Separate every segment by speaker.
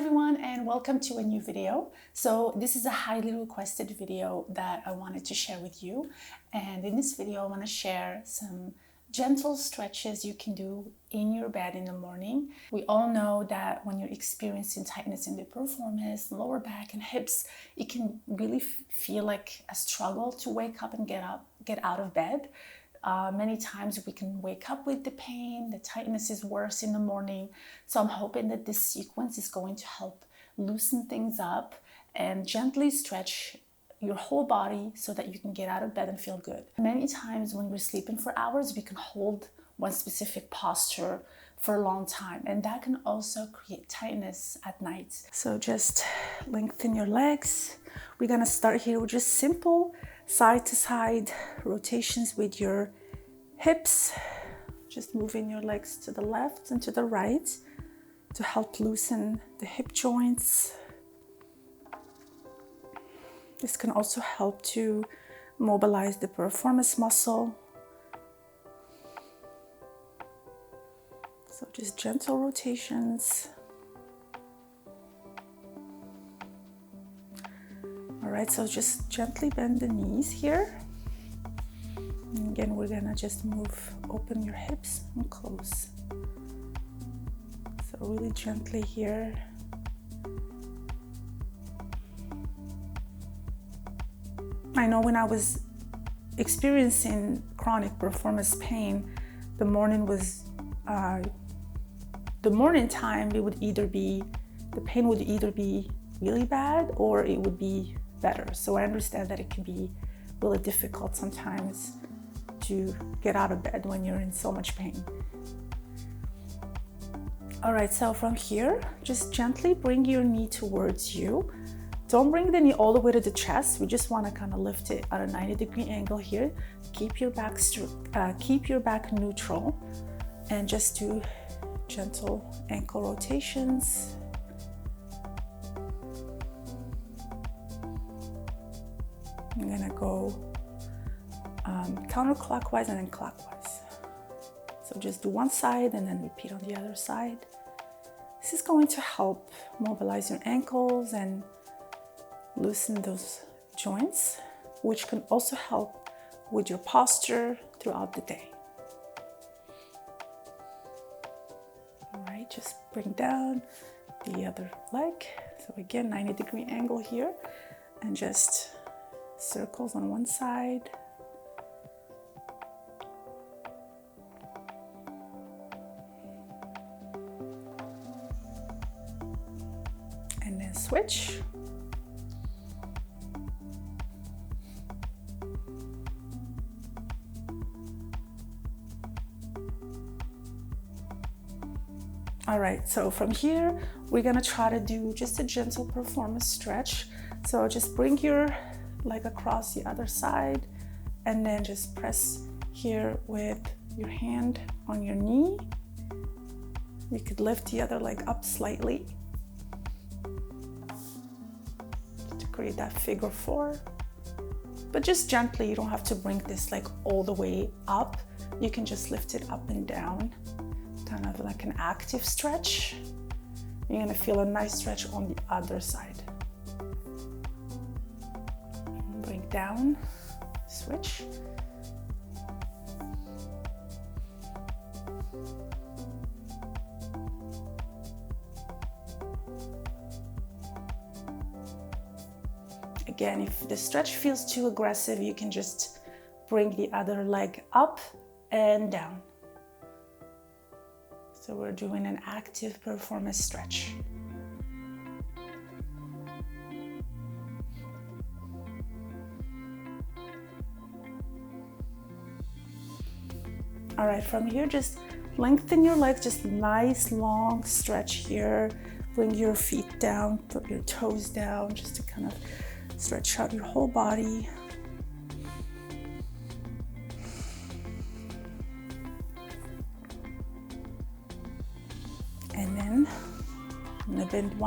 Speaker 1: everyone, and welcome to a new video. So this is a highly requested video that I wanted to share with you. And in this video, I want to share some gentle stretches you can do in your bed in the morning. We all know that when you're experiencing tightness in the piriformis, lower back and hips, it can really feel like a struggle to wake up and get out of bed. Many times we can wake up with the pain, the tightness is worse in the morning. So I'm hoping that this sequence is going to help loosen things up and gently stretch your whole body so that you can get out of bed and feel good. Many times when we're sleeping for hours, we can hold one specific posture for a long time, and that can also create tightness at night. So just lengthen your legs. We're gonna start here with just simple side to side rotations with your hips, just moving your legs to the left and to the right to help loosen the hip joints. This can also help to mobilize the piriformis muscle. So just gentle rotations. All right, so just gently bend the knees here. And again, we're gonna just open your hips and close. So really gently here. I know when I was experiencing chronic piriformis pain, the morning time, the pain would either be really bad or it would be better. So I understand that it can be really difficult sometimes to get out of bed when you're in so much pain. All right, so from here, just gently bring your knee towards you. Don't bring the knee all the way to the chest. We just want to kind of lift it at a 90-degree angle here. Keep your back neutral, and just do gentle ankle rotations. I'm gonna go counterclockwise and then clockwise. So just do one side and then repeat on the other side. This is going to help mobilize your ankles and loosen those joints, which can also help with your posture throughout the day. All right, just bring down the other leg. So again, 90-degree angle here, and just circles on one side. And then switch. All right, so from here, we're gonna try to do just a gentle piriformis stretch. So just bring your leg across the other side and then just press here with your hand on your knee. You could lift the other leg up slightly to create that figure four, but just gently. You don't have to bring this leg all the way up. You can just lift it up and down, kind of like an active stretch. You're gonna feel a nice stretch on the other side. Bring down, switch. Again, if the stretch feels too aggressive, you can just bring the other leg up and down. So we're doing an active piriformis stretch. All right, from here, just lengthen your legs, just nice long stretch here. Bring your feet down, put your toes down, just to kind of stretch out your whole body. And then I'm gonna bend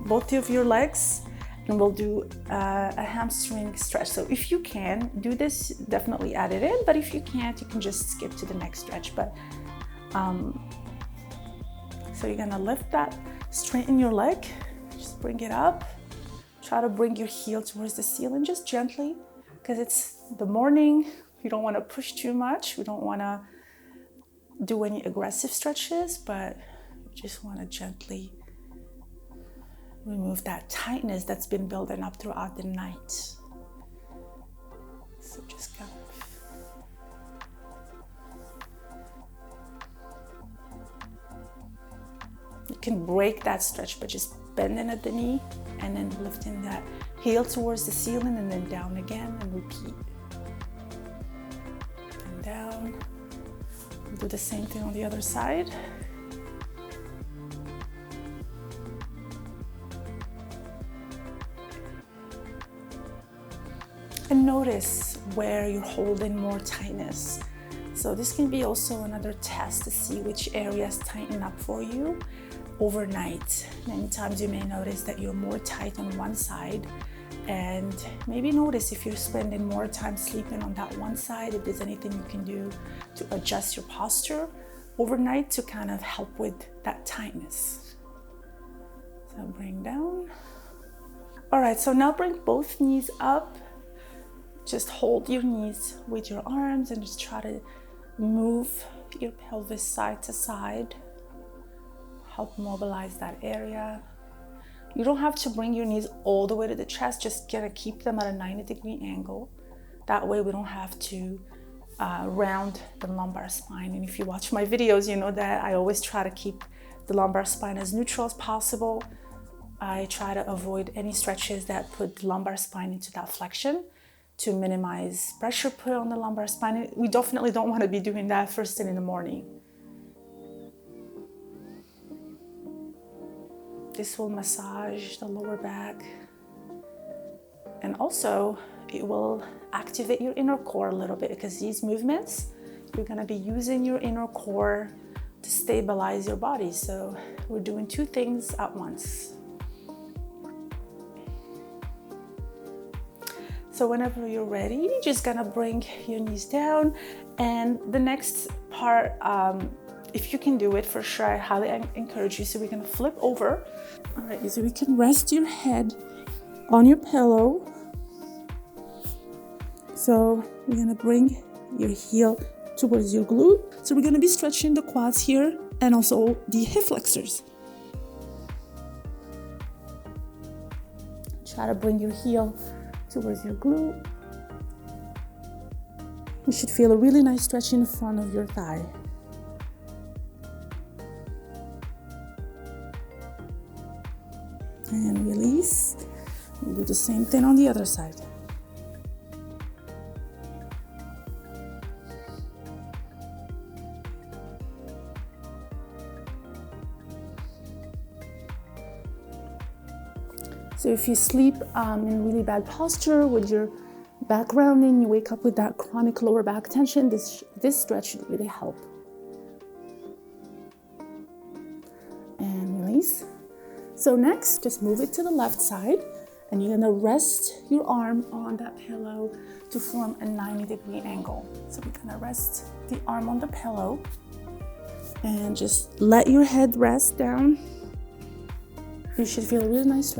Speaker 1: both of your legs, and we'll do a hamstring stretch. So if you can do this, definitely add it in, but if you can't, you can just skip to the next stretch. But so you're gonna lift that, straighten your leg, just bring it up. Try to bring your heel towards the ceiling, just gently, because it's the morning. You don't want to push too much. We don't want to do any aggressive stretches, but you just want to gently remove that tightness that's been building up throughout the night. So just kind of you can break that stretch by just bending at the knee and then lifting that heel towards the ceiling and then down again and repeat. And down. Do the same thing on the other side. And notice where you're holding more tightness. So this can be also another test to see which areas tighten up for you overnight. Many times you may notice that you're more tight on one side, and maybe notice if you're spending more time sleeping on that one side, if there's anything you can do to adjust your posture overnight to kind of help with that tightness. So bring down. All right, so now bring both knees up. Just hold your knees with your arms and just try to move your pelvis side to side. Help mobilize that area. You don't have to bring your knees all the way to the chest, just gonna keep them at a 90-degree angle. That way we don't have to round the lumbar spine. And if you watch my videos, you know that I always try to keep the lumbar spine as neutral as possible. I try to avoid any stretches that put the lumbar spine into that flexion to minimize pressure put on the lumbar spine. We definitely don't want to be doing that first thing in the morning. This will massage the lower back, and also it will activate your inner core a little bit, because these movements, you're going to be using your inner core to stabilize your body. So we're doing two things at once. So whenever you're ready, you're just gonna bring your knees down. And the next part, if you can do it, for sure, I highly encourage you. So we're gonna flip over. All right, so you can rest your head on your pillow. So we're gonna bring your heel towards your glute. So we're gonna be stretching the quads here and also the hip flexors. Try to bring your heel towards your glute. You should feel a really nice stretch in the front of your thigh. And release. We'll do the same thing on the other side. So if you sleep in really bad posture with your back rounding, you wake up with that chronic lower back tension, this stretch should really help. And release. So next, just move it to the left side, and you're gonna rest your arm on that pillow to form a 90-degree angle. So we're gonna rest the arm on the pillow and just let your head rest down. You should feel a really nice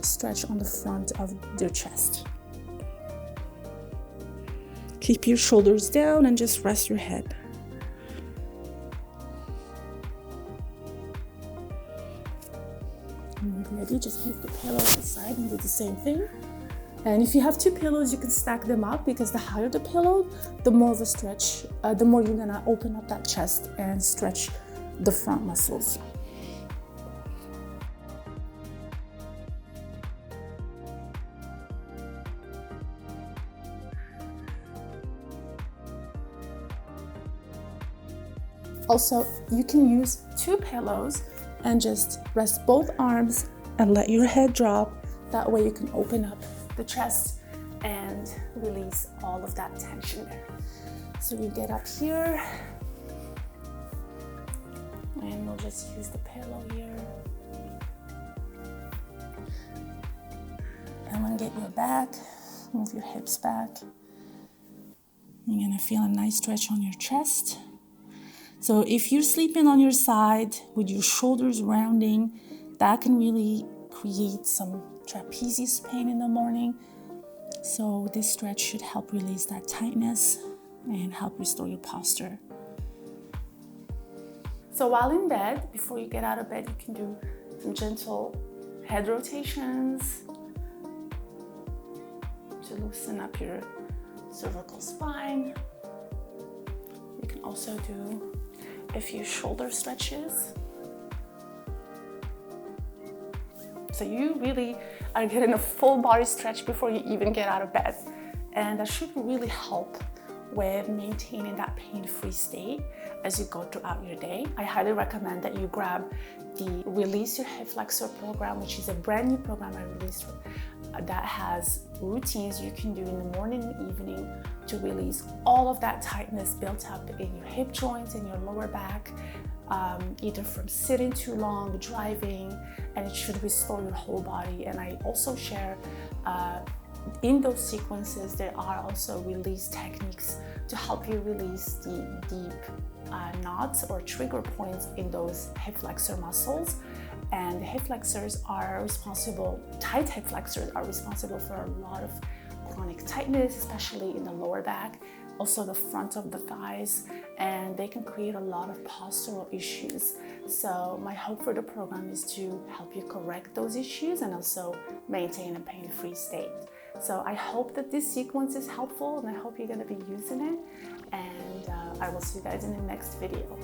Speaker 1: stretch on the front of your chest. Keep your shoulders down and just rest your head. And when ready, just move the pillow aside and do the same thing. And if you have two pillows, you can stack them up, because the higher the pillow, the more of a stretch, the more you're gonna open up that chest and stretch the front muscles. Also, you can use two pillows and just rest both arms and let your head drop. That way you can open up the chest and release all of that tension there. So you get up here, and we'll just use the pillow here. And then get your back, move your hips back. You're gonna feel a nice stretch on your chest. So if you're sleeping on your side with your shoulders rounding, that can really create some trapezius pain in the morning. So this stretch should help release that tightness and help restore your posture. So while in bed, before you get out of bed, you can do some gentle head rotations to loosen up your cervical spine. You can also do a few shoulder stretches. So you really are getting a full body stretch before you even get out of bed. And that should really help with maintaining that pain-free state as you go throughout your day. I highly recommend that you grab the Release Your Hip Flexor program, which is a brand new program I released that has routines you can do in the morning and evening to release all of that tightness built up in your hip joints and your lower back, either from sitting too long, driving, and it should restore your whole body. And I also share in those sequences, there are also release techniques to help you release the deep knots or trigger points in those hip flexor muscles. And the hip flexors are responsible, tight hip flexors are responsible for a lot of chronic tightness, especially in the lower back, also the front of the thighs, and they can create a lot of postural issues. So my hope for the program is to help you correct those issues and also maintain a pain-free state. So I hope that this sequence is helpful, and I hope you're going to be using it, and I will see you guys in the next video.